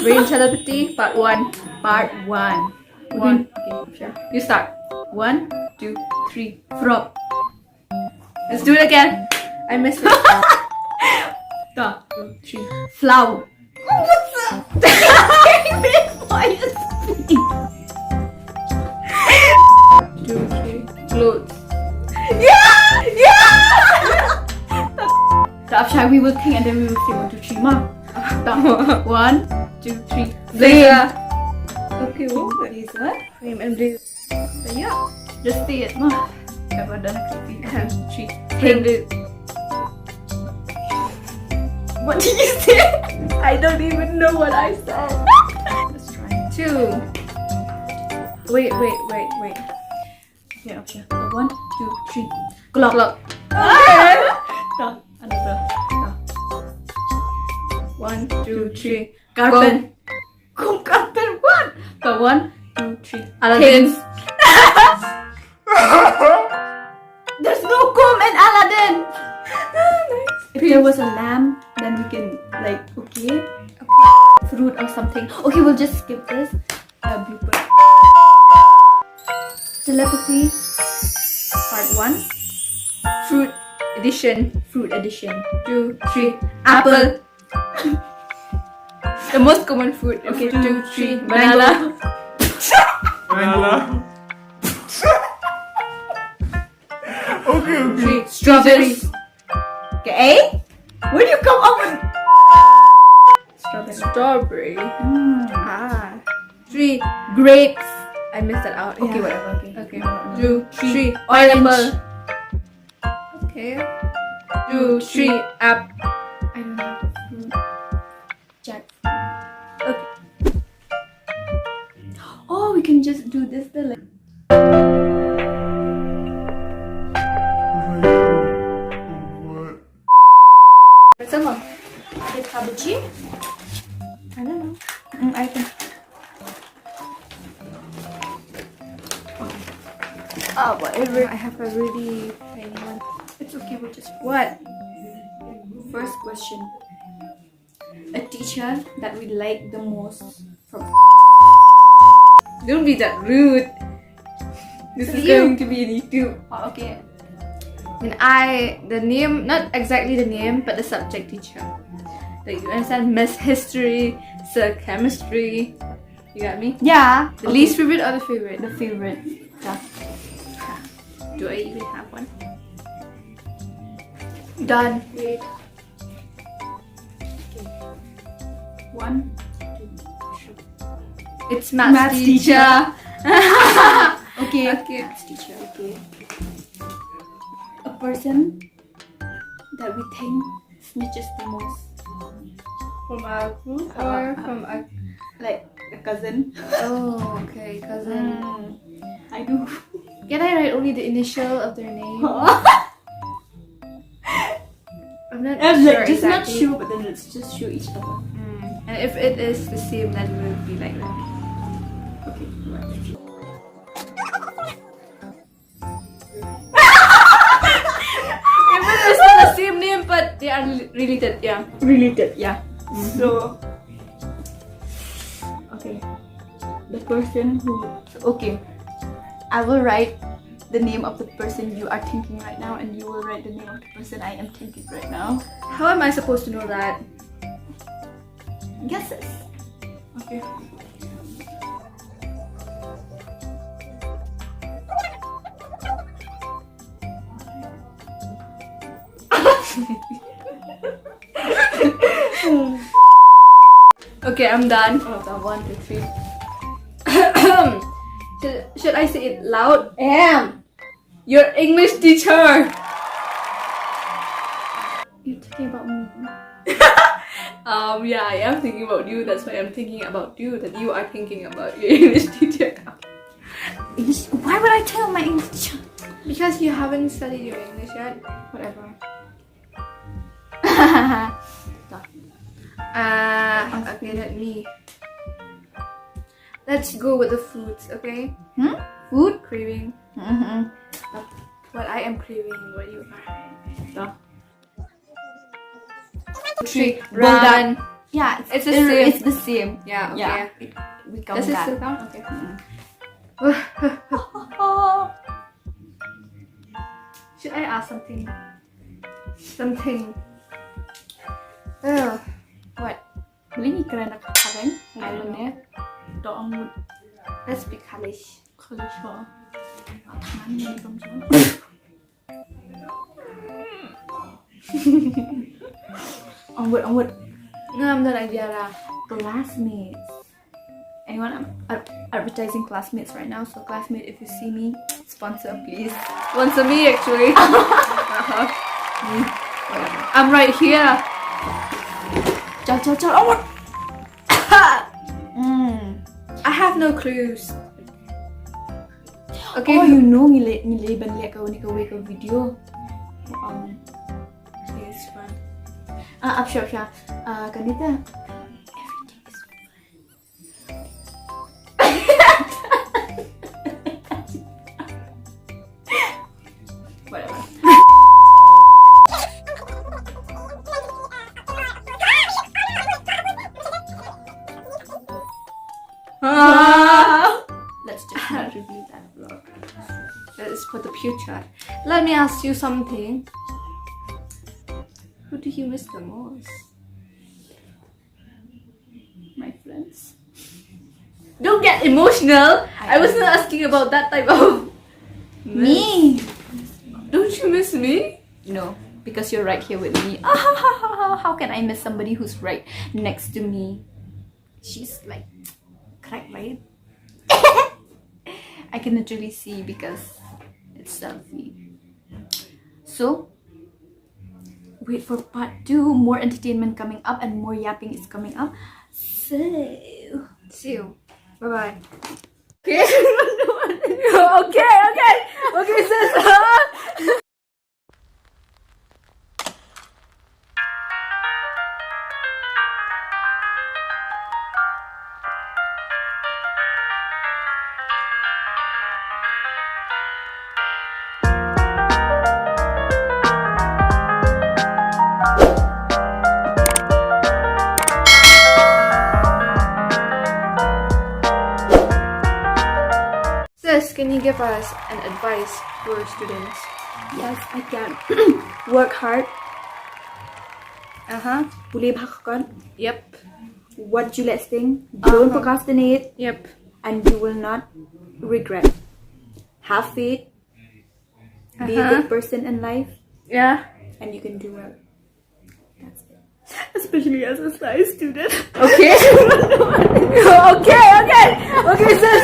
Brain telepathy, part 1. Part 1. Okay, sure. You start. 1, 2, 3. Frog. Let's do it again. I missed it. 1, 2, 3. Flower. What's up? Why you speak? 2, 3. Clothes. Yeah! Yeah! So after we will think and then we will say 1, 2, 3 more. 1, 2, 3. Blazer. Okay, what? Blazer. Frame and blazer. So yeah, just say it. No. Ever done creepy. 1, 2, 3. Frame. What did you say? I don't even know what I said. Let's try. 2. Wait. Okay. 1, 2, 3. Clock. Okay. Another. 1, 2, 3. Carpet. Carpet. What? 1, 2, 3. Aladdin. There's no comb in Aladdin. Nice. If there was a lamb, then we can okay. Fruit or something. Okay, we'll just skip this. Blooper. Telepathy. Part 1. Fruit edition. 2, 3. Apple. The most common fruit. Okay, 2, 3. Banana. Okay. 3. Strawberry. Okay. Where do you come up with strawberry? 3. Grapes. I missed that out. Okay, whatever. Okay. 2, 3. Orange. Okay. 2, 3. Apple. I don't know. Jackfruit. Okay. Oh, we can just do this. Sama. Ada cabbage? I don't know. I think. Oh, whatever. I have a really tiny one. It's okay. We'll just. What? First question. A teacher that we like the most from. Don't be that rude. This is going to be on YouTube. Oh, okay. The name, not exactly the name, but the subject teacher. Like, you understand? Miss History, Sir Chemistry. You got me? Yeah. The least favorite or the favorite? The favorite. Yeah. Do I even have one? Done. Wait. Okay. 1, 2, 3. It's math teacher. Okay. Math teacher. Okay. A person that we think snitches the most. From our group or from a cousin? Oh, okay, cousin. I do. Can I write only the initial of their name? I'm not sure just exactly. Not sure, but then let's just show each other. And if it is the same, then we'll be like that. Okay. It's not the same name, but they are related. Yeah. Related. Yeah. So, okay. The person who. Okay. I will write the name of the person you are thinking right now, and you will write the name of the person I am thinking right now. How am I supposed to know that? Guesses. Okay. Okay, I'm done. 1, 2, 3. Should I say it loud? Your English teacher. You're thinking about me. Yeah, I am thinking about you. That's why I'm thinking about you. That you are thinking about your English teacher. Why would I tell my English teacher? Because you haven't studied your English yet. Whatever. Okay, let's go with the foods, okay? Food craving. What I am craving, what you are. 3. Well done. Yeah, It's the same. It's the same. Yeah, okay. Yeah. We count Does it that. still count? Okay. Should I ask something? Something. What? Beli ni kerana karen. Islandnya. Doang. Let's speak Halish. Kalau siapa? Tangan ni belum siapa. Onward. Ngam dah idea lah. Classmates. Anyone? I'm advertising classmates right now. So classmate, if you see me, sponsor please. Sponsor me actually. I'm right here. Ciao. Onward. I have no clues. Okay. Oh, you know nilai banyak kau ni kau video. It's fun. Sure. Kanita. Whatever. Let's just not review that vlog. That is for the future. Let me ask you something. Who do you miss the most? My friends. Don't get emotional. I wasn't asking about that type of Me. Don't you miss me? No, because you're right here with me. How can I miss somebody who's right next to me? She's like crack, right? I can literally see because it's selfie. So wait for part 2. More entertainment coming up and more yapping is coming up. So See you. Bye bye. okay. Okay, sis. Sis, can you give us an advice for students? Yes, I can. Work hard. Boleh bahkan. Yep. What you let's think. Don't procrastinate. Yep. And you will not regret. Have faith. Be a good person in life. Yeah. And you can do well. That's it. Especially as a science student. Okay. Okay, sis.